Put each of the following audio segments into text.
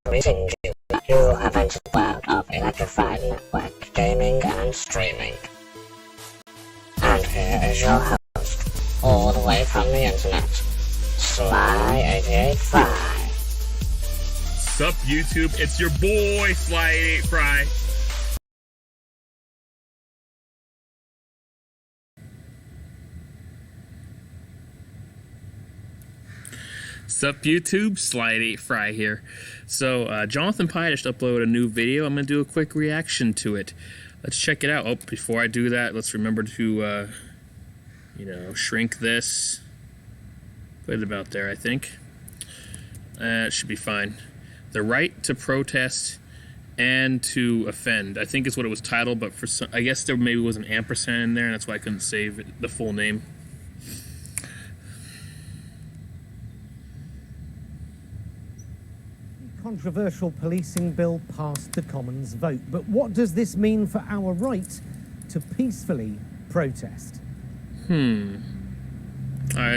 Greetings, you have entered the world of electrified network gaming and streaming. And here is your host, all the way from the internet, Sly885. Sup YouTube, it's your boy Sly885. Sup YouTube, Sly885 here. So Jonathan Pye just uploaded a new video. I'm gonna do a quick reaction to it. Let's check it out. Oh, before I do that, let's remember to shrink this. Put it about there, I think. It should be fine. The right to protest and to offend, I think is what it was titled, but for some, I guess there maybe was an ampersand in there, and that's why I couldn't save it, the full name. Controversial policing bill passed the Commons vote, but what does this mean for our right to peacefully protest? Alright,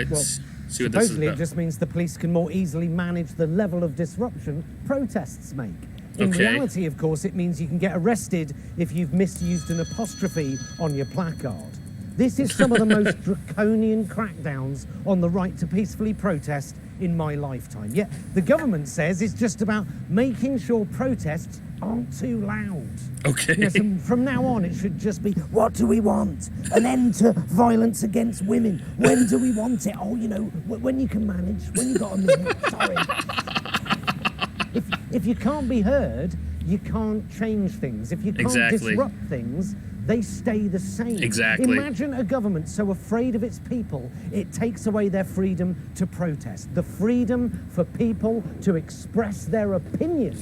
Well, see what this is supposedly about. it just means the police can more easily manage the level of disruption protests make. In Okay. reality, of course, it means you can get arrested if you've misused an apostrophe on your placard. This is some of the most draconian crackdowns on the right to peacefully protest in my lifetime. Yet the government says it's just about making sure protests aren't too loud. Okay. Yes, and from now on it should just be, what do we want? An end to violence against women. When do we want it? Oh, when you can manage, when you got a minute. Sorry. If you can't be heard, you can't change things. If you can't disrupt things, they stay the same. Exactly. Imagine a government so afraid of its people, it takes away their freedom to protest. The freedom for people to express their opinion.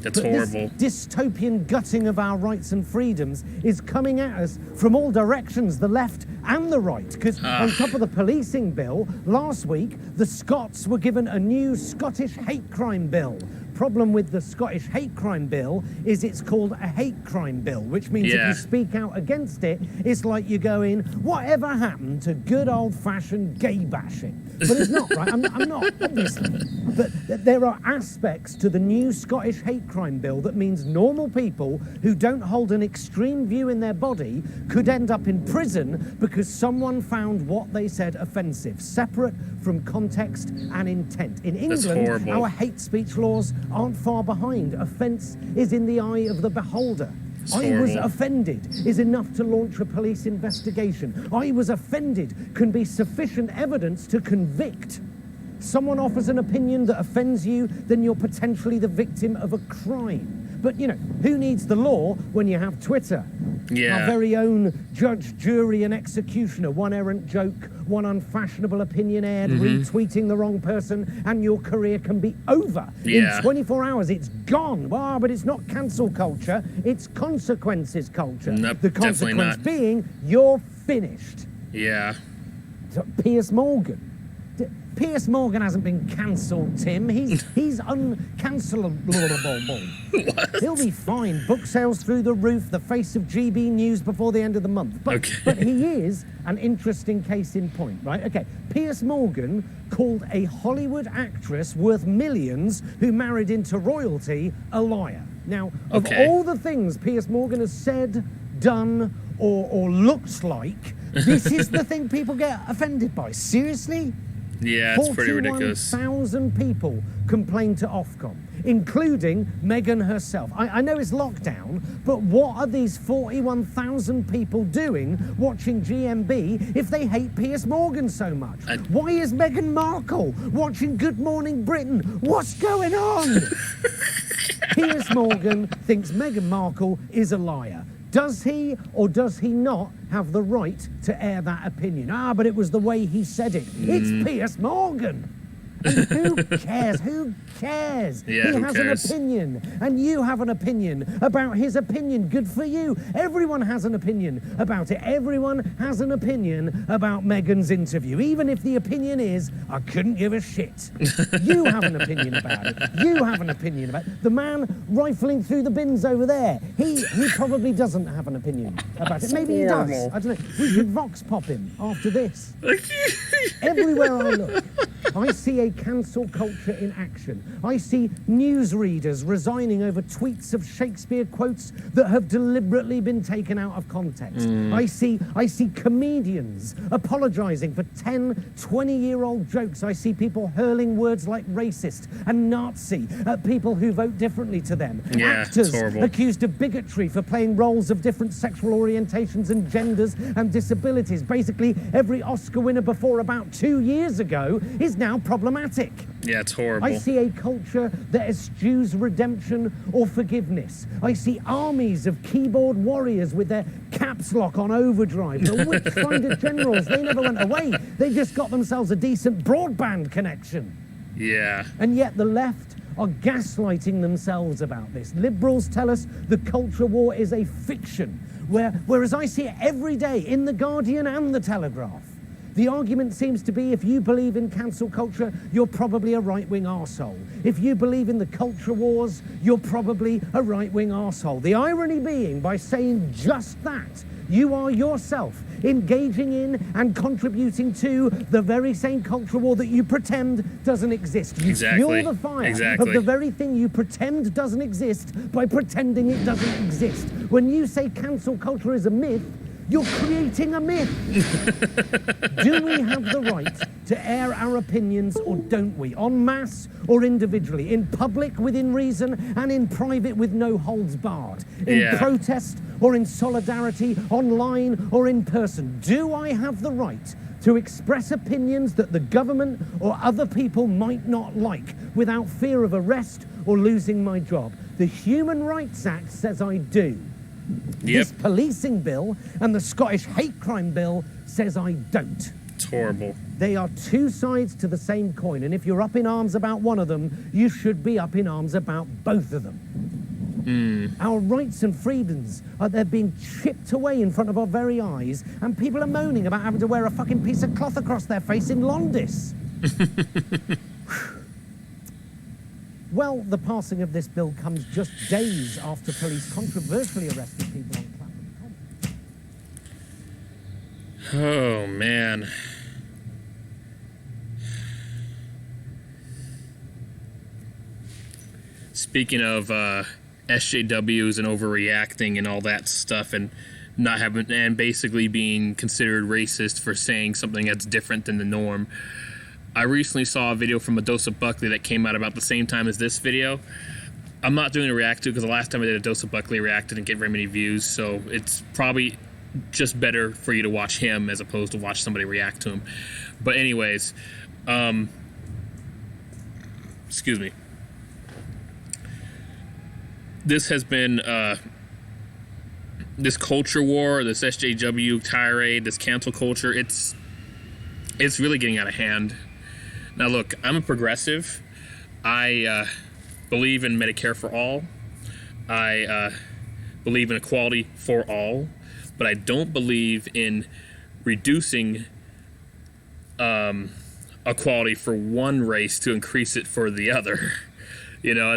That's But horrible. This dystopian gutting of our rights and freedoms is coming at us from all directions, the left and the right. Because on top of the policing bill, last week, the Scots were given a new Scottish hate crime bill. Problem with the Scottish hate crime bill is it's called a hate crime bill, which means if you speak out against it, it's like you're going, whatever happened to good old-fashioned gay bashing? But it's not, right? I'm not, obviously. But there are aspects to the new Scottish hate crime bill that means normal people who don't hold an extreme view in their body could end up in prison because someone found what they said offensive, separate from context and intent. In England, our hate speech laws aren't far behind. Offence is in the eye of the beholder. I was offended is enough to launch a police investigation. I was offended can be sufficient evidence to convict. Someone offers an opinion that offends you, then you're potentially the victim of a crime. But, who needs the law when you have Twitter? Yeah. Our very own judge, jury, and executioner. One errant joke, one unfashionable opinion aired, retweeting the wrong person, and your career can be over. Yeah. In 24 hours, it's gone. But it's not cancel culture, it's consequences culture. Nope, the consequence definitely not. being, you're finished. Yeah. So, Piers Morgan. Piers Morgan hasn't been cancelled, Tim. He's uncancelable. What? He'll be fine. Book sales through the roof, the face of GB News before the end of the month. But he is an interesting case in point, right? Okay, Piers Morgan called a Hollywood actress worth millions who married into royalty a liar. Now, of all the things Piers Morgan has said, done, or looks like, this is the thing people get offended by. Seriously? Yeah, it's pretty ridiculous. 41,000 people complained to Ofcom, including Meghan herself. I know it's lockdown, but what are these 41,000 people doing watching GMB if they hate Piers Morgan so much? Why is Meghan Markle watching Good Morning Britain? What's going on? Piers Morgan thinks Meghan Markle is a liar. Does he or does he not have the right to air that opinion? But it was the way he said it. It's Piers Morgan. And who cares? Who cares? Yeah, he has an opinion, and you have an opinion about his opinion. Good for you. Everyone has an opinion about it. Everyone has an opinion about Meghan's interview, even if the opinion is, I couldn't give a shit. You have an opinion about it. You have an opinion about it. The man rifling through the bins over there, he probably doesn't have an opinion about it. Maybe he does. I don't know. We should vox pop him after this. Everywhere I look. I see a cancel culture in action. I see newsreaders resigning over tweets of Shakespeare quotes that have deliberately been taken out of context. I see comedians apologizing for 10, 20-year-old jokes. I see people hurling words like racist and Nazi at people who vote differently to them. Yeah, Actors it's horrible. accused of bigotry for playing roles of different sexual orientations and genders and disabilities. Basically, every Oscar winner before about 2 years ago is now problematic. Yeah, it's horrible. I see a culture that eschews redemption or forgiveness. I see armies of keyboard warriors with their caps lock on overdrive. The witch-finder generals, they never went away. They just got themselves a decent broadband connection. Yeah. And yet the left are gaslighting themselves about this. Liberals tell us the culture war is a fiction, whereas I see it every day in The Guardian and The Telegraph. The argument seems to be if you believe in cancel culture, you're probably a right-wing arsehole. If you believe in the culture wars, you're probably a right-wing arsehole. The irony being, by saying just that, you are yourself engaging in and contributing to the very same culture war that you pretend doesn't exist. You fuel the fire of the very thing you pretend doesn't exist by pretending it doesn't exist. When you say cancel culture is a myth, you're creating a myth. Do we have the right to air our opinions or don't we? En masse or individually? In public within reason and in private with no holds barred? In protest or in solidarity, online or in person? Do I have the right to express opinions that the government or other people might not like without fear of arrest or losing my job? The Human Rights Act says I do. This policing bill and the Scottish hate crime bill says I don't. It's horrible. They are two sides to the same coin, and if you're up in arms about one of them, you should be up in arms about both of them. Our rights and freedoms they're being chipped away in front of our very eyes, and people are moaning about having to wear a fucking piece of cloth across their face in Londis. Well, the passing of this bill comes just days after police controversially arrested people on Clapham Common. Oh, man. Speaking of SJWs and overreacting and all that stuff and not having, and basically being considered racist for saying something that's different than the norm, I recently saw a video from Adosa Buckley that came out about the same time as this video. I'm not doing a react to because the last time I did Adosa Buckley reacted didn't get very many views, so it's probably just better for you to watch him as opposed to watch somebody react to him. But anyways, excuse me. This has been this culture war, this SJW tirade, this cancel culture. It's really getting out of hand. Now, look, I'm a progressive. I believe in Medicare for all. I believe in equality for all. But I don't believe in reducing equality for one race to increase it for the other. You know,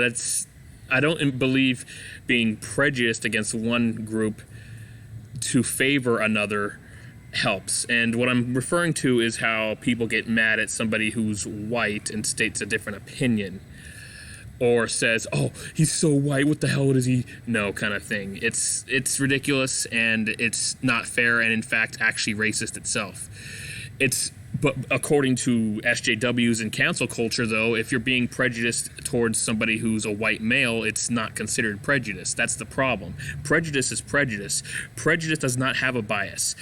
I don't believe being prejudiced against one group to favor another helps. And what I'm referring to is how people get mad at somebody who's white and states a different opinion, or says, "Oh, he's so white, what the hell does he know?" kind of thing. It's ridiculous, and it's not fair, and in fact actually racist itself. But according to SJWs and cancel culture, though, if you're being prejudiced towards somebody who's a white male, it's not considered prejudice. That's the problem. Prejudice is prejudice. Prejudice does not have a bias.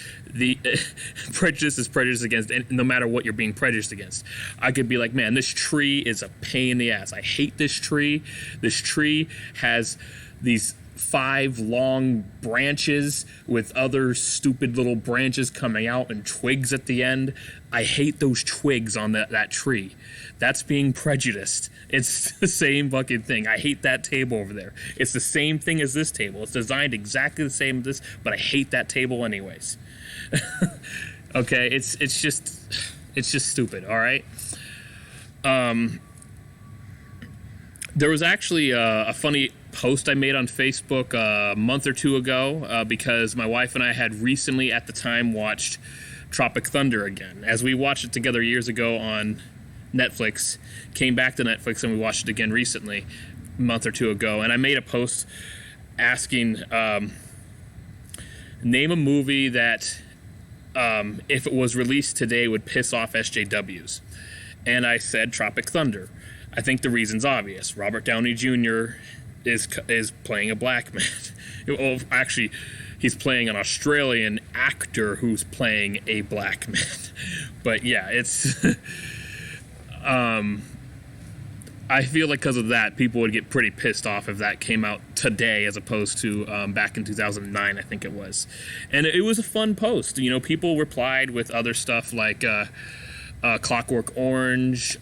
Prejudice is prejudice against, no matter what you're being prejudiced against. I could be like, man, this tree is a pain in the ass. I hate this tree. This tree has these 5 long branches with other stupid little branches coming out and twigs at the end. I hate those twigs on that tree. That's being prejudiced. It's the same fucking thing. I hate that table over there. It's the same thing as this table. It's designed exactly the same as this, but I hate that table anyways. Okay, it's just stupid, all right? There was actually a funny post I made on Facebook a month or two ago because my wife and I had recently at the time watched Tropic Thunder again. As we watched it together years ago on Netflix, came back to Netflix, and we watched it again recently, a month or two ago. And I made a post asking, name a movie that, if it was released today, would piss off SJWs. And I said Tropic Thunder. I think the reason's obvious. Robert Downey Jr. is playing a black man. Well, actually, he's playing an Australian actor who's playing a black man. But yeah, it's... I feel like because of that, people would get pretty pissed off if that came out today as opposed to back in 2009, I think it was. And it was a fun post. You know, people replied with other stuff like Clockwork Orange.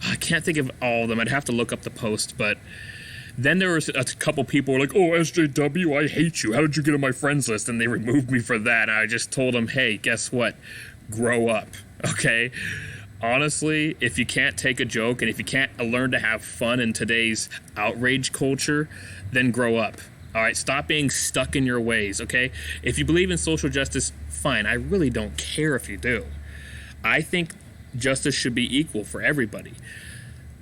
I can't think of all of them. I'd have to look up the post, but then there was a couple people who were like, oh, SJW, I hate you. How did you get on my friends list? And they removed me for that. And I just told them, hey, guess what? Grow up, okay? Honestly, if you can't take a joke and if you can't learn to have fun in today's outrage culture, then grow up. All right, stop being stuck in your ways, okay? If you believe in social justice, fine. I really don't care if you do. I think justice should be equal for everybody.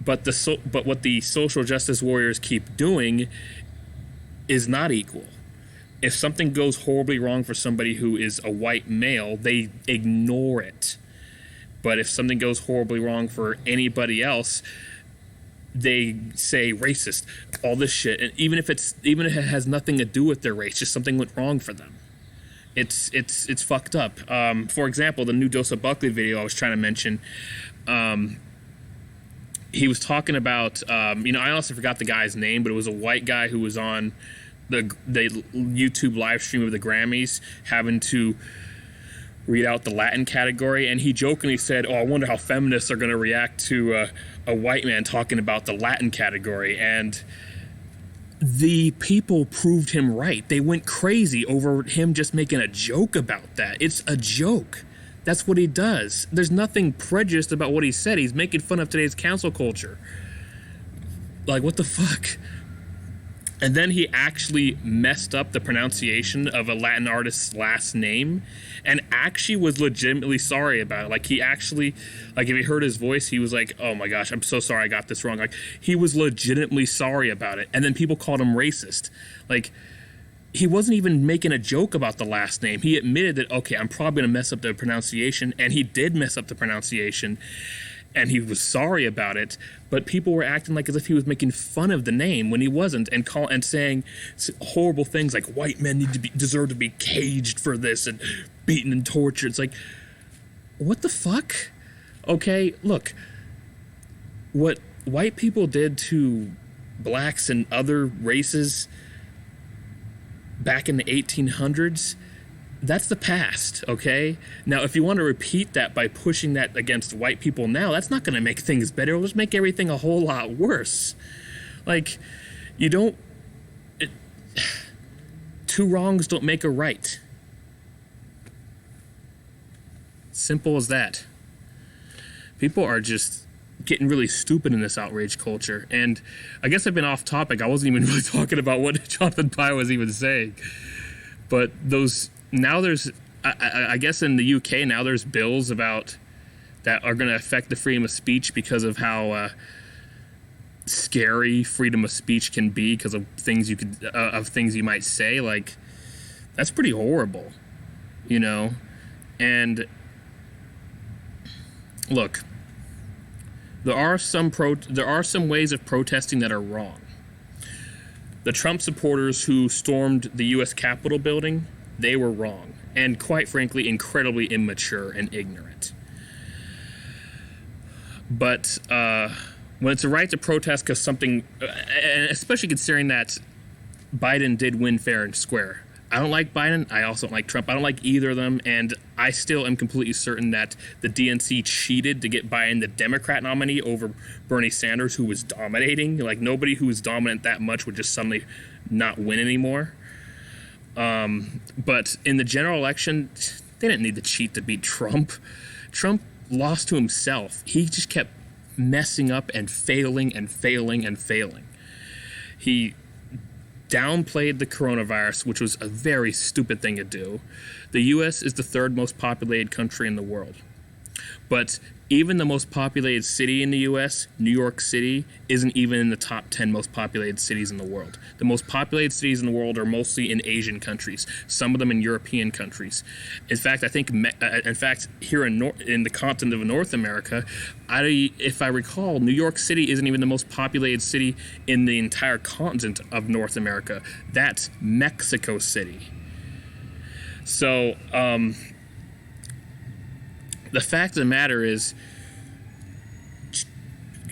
But what the social justice warriors keep doing is not equal. If something goes horribly wrong for somebody who is a white male, they ignore it. But if something goes horribly wrong for anybody else, they say racist, all this shit. And even if it has nothing to do with their race, just something went wrong for them. It's fucked up. For example, the new Dosa Buckley video I was trying to mention, he was talking about, I honestly forgot the guy's name, but it was a white guy who was on the YouTube live stream of the Grammys having to read out the Latin category, and he jokingly said, oh, I wonder how feminists are going to react to a white man talking about the Latin category. And the people proved him right. They went crazy over him just making a joke about that. It's a joke. That's what he does. There's nothing prejudiced about what he said. He's making fun of today's cancel culture. Like, what the fuck? And then he actually messed up the pronunciation of a Latin artist's last name and actually was legitimately sorry about it. Like, he actually, like, if he heard his voice, he was like, oh my gosh, I'm so sorry I got this wrong. Like, he was legitimately sorry about it. And then people called him racist. Like, he wasn't even making a joke about the last name. He admitted that, okay, I'm probably going to mess up the pronunciation. And he did mess up the pronunciation. And he was sorry about it, but people were acting like as if he was making fun of the name when he wasn't, and saying horrible things like white men deserve to be caged for this and beaten and tortured. It's like, what the fuck? Okay, look, what white people did to blacks and other races back in the 1800s, that's the past, okay? Now, if you want to repeat that by pushing that against white people now, that's not going to make things better. It'll just make everything a whole lot worse. Like, two wrongs don't make a right. Simple as that. People are just getting really stupid in this outrage culture. And I guess I've been off topic. I wasn't even really talking about what Jonathan Pye was even saying. But now there's, I guess in the UK now there's bills about that are going to affect the freedom of speech because of how scary freedom of speech can be because of things you might say. Like, that's pretty horrible, you know. And look, there are some ways of protesting that are wrong. The Trump supporters who stormed the U.S. Capitol building, they were wrong, and quite frankly, incredibly immature and ignorant. But when it's a right to protest because something, and especially considering that Biden did win fair and square. I don't like Biden. I also don't like Trump. I don't like either of them, and I still am completely certain that the DNC cheated to get Biden the Democrat nominee over Bernie Sanders, who was dominating. Like, nobody who was dominant that much would just suddenly not win anymore. But in the general election, they didn't need to cheat to beat Trump. Trump lost to himself. He just kept messing up and failing and failing and failing. He downplayed the coronavirus, which was a very stupid thing to do. The U.S. is the third most populated country in the world. But Even the most populated city in the US, New York City, isn't even in the top 10 most populated cities in the world. The most populated cities in the world are mostly in Asian countries, some of them in European countries. In fact, I think, here in the continent of North America, if I recall, New York City isn't even the most populated city in the entire continent of North America. That's Mexico City. So, the fact of the matter is,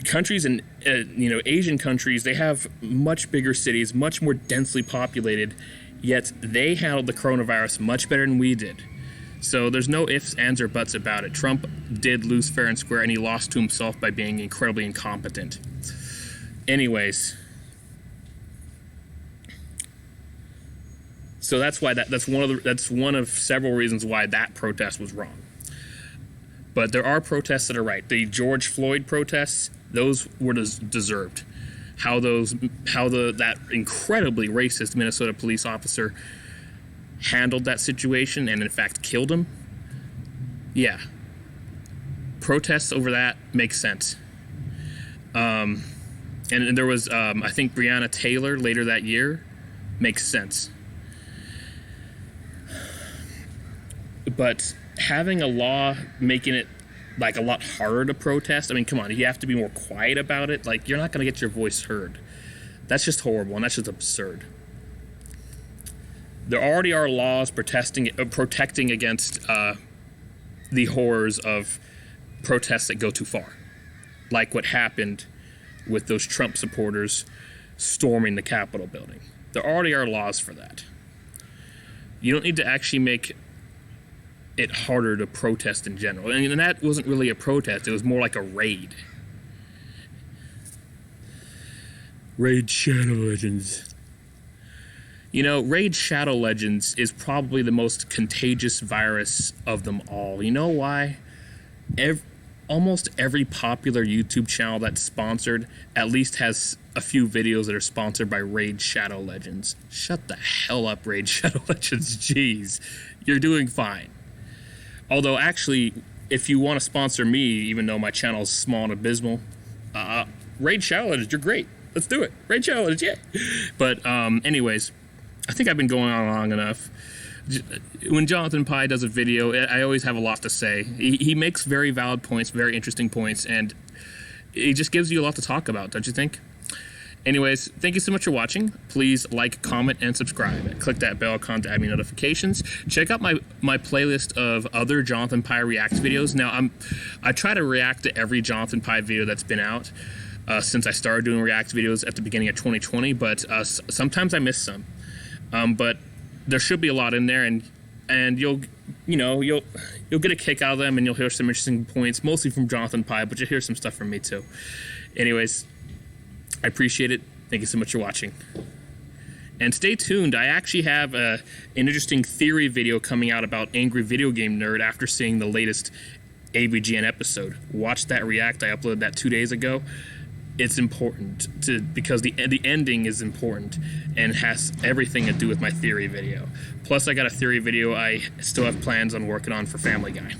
countries in Asian countries, they have much bigger cities, much more densely populated, yet they handled the coronavirus much better than we did. So there's no ifs, ands, or buts about it. Trump did lose fair and square, and he lost to himself by being incredibly incompetent. Anyways, so that's why that's one of several reasons why that protest was wrong. But there are protests that are right. The George Floyd protests, those were deserved. How that incredibly racist Minnesota police officer handled that situation and in fact killed him. Yeah. Protests over that make sense. And there was, I think, Breonna Taylor later that year, makes sense. But having a law making it like a lot harder to protest, I mean, come on, you have to be more quiet about it. Like, you're not going to get your voice heard. That's just horrible, and that's just absurd. There already are laws protecting against the horrors of protests that go too far, like what happened with those Trump supporters storming the Capitol building. There already are laws for that. You don't need to actually make it harder to protest in general. And that wasn't really a protest. It was more like a raid. Raid Shadow Legends. Raid Shadow Legends is probably the most contagious virus of them all. You know why? Almost every popular YouTube channel that's sponsored at least has a few videos that are sponsored by Raid Shadow Legends. Shut the hell up, Raid Shadow Legends. Jeez. You're doing fine. Although, actually, if you want to sponsor me, even though my channel is small and abysmal, Raid Shadow Legends, you're great. Let's do it. Raid Shadow Legends, yeah. But, anyways, I think I've been going on long enough. When Jonathan Pye does a video, I always have a lot to say. He makes very valid points, very interesting points, and it just gives you a lot to talk about, don't you think? Anyways, thank you so much for watching. Please like, comment, and subscribe. Click that bell icon to add me notifications. Check out my playlist of other Jonathan Pye Reacts videos. Now, I try to react to every Jonathan Pye video that's been out since I started doing React videos at the beginning of 2020, but sometimes I miss some. But there should be a lot in there, and you'll get a kick out of them, and you'll hear some interesting points, mostly from Jonathan Pye, but you'll hear some stuff from me too. Anyways, I appreciate it. Thank you so much for watching. And stay tuned. I actually have an interesting theory video coming out about Angry Video Game Nerd after seeing the latest AVGN episode. Watch that react. I uploaded that 2 days ago. It's important because the ending is important and has everything to do with my theory video. Plus, I got a theory video I still have plans on working on for Family Guy.